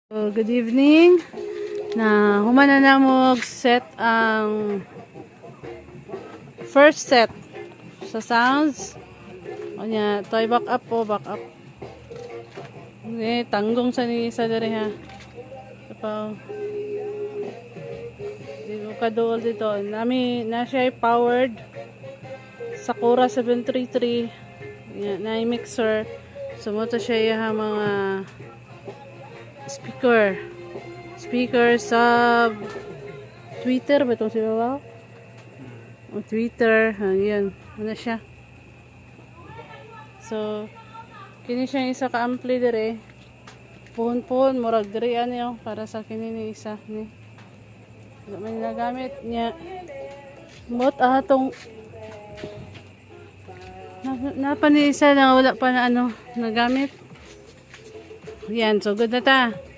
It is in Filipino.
So, good evening. Na humana na mo set ang first set sa sounds. O niya, toy back up po, back up. Okay, tanggong sa ni isa dere ha. Kapag di ko kadool dito. Na siya ay powered Sakura 733. Yan, na mixer. Sumoto siya yung mga speaker sa Twitter ba itong siya ba? O Twitter, yan, ano siya. So kini siya isa ka ampli dire. Puhon murag dire ano yung para sa kini ni isa ni. Wala man nagamit niya. Mot atong napa ni isa na wala pa na ano nagamit. Yan, so good na ta.